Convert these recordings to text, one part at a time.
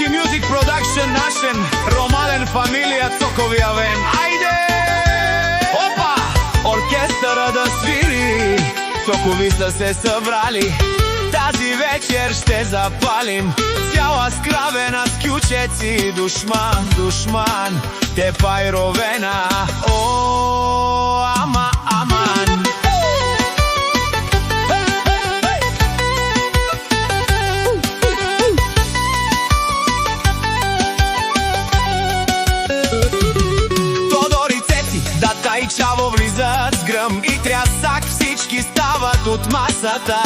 Music Production нашен Ромален фамилия Цокови Авен. Айде! Опа! Оркестъра да свири, Цокови са се събрали. Тази вечер ще запалим цяла скравена с кючеци. Душман, душман, те пайровена. О, ама, аман. Дата и Чаво влизат с гръм и трясак, всички стават от масата.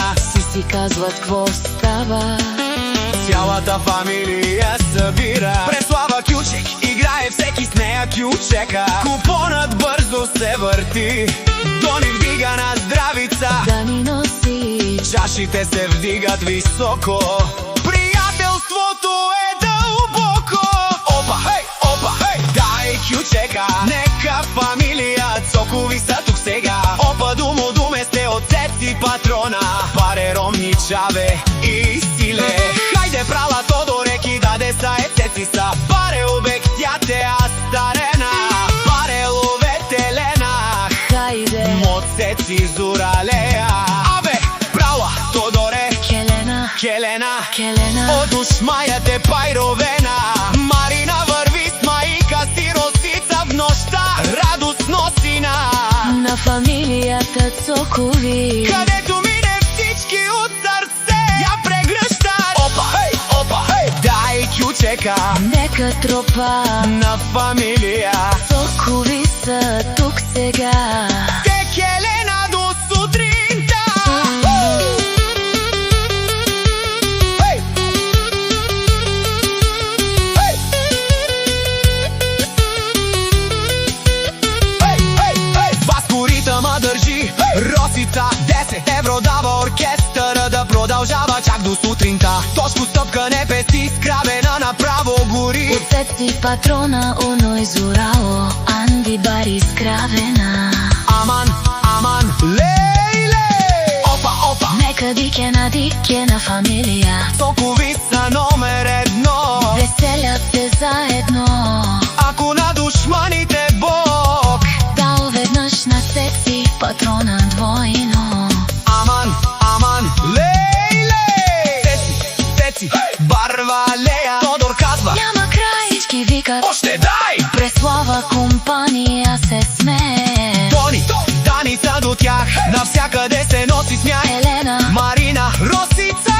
Си казват какво става. Цялата фамилия събира. Преслава Кючек играе всеки с нея кючека. Купонът бързо се върти, Дони вдига на здравица. Да ни носи. Чашите се вдигат високо, приятелството е дълбоко. Опа, хей, опа, хей, дай кючека. Нека фамилия Цокови са тук сега. Опа, думо, думе сте от Цеци патрона. Паре, Ромни, Чаве и Силе. Хайде, прала Тодоре, кидаде са Цеци са. Паре, обектяте, Астарена. Паре, ловете, Лена. Хайде, Мот Цеци, Зуралея. Абе, прала Тодоре, Келена, Келена. Келена. От Ушмая те пайровена. Марина върви с майка си Росица в нощта. Радостно сина на фамилията Цокови. където мине всички от сърце я прегръщат. Опа, хей, опа, хей, дай кючека. Нека тропа На фамилия Цокови са тук сега. те Келена до сутринта. Хей! Хей! Хей, хей, хей! Васко ритъма държи, Росица 10 евро дава, оркестъра да продължава чак до сутринта. Тошко стъпка не пести, скравена направо гори. От Цеци патрона, Уно и Зорао, Анди Бари скравена. Аман, аман, лейле! Опа, опа! Нека дике на фамилия. Цокови са номер едно. Веселят се заедно. Ако на душманите Бог Дал веднъж на Цеци патрона двойно. Аман, аман, лейле! Цеци, Цеци, Барвалея. Тодор казва Няма край, всички викат още дай! Преслава компания се смее. Дони, Дани са до тях, навсякъде се носи смях. Елена, Марина, Росица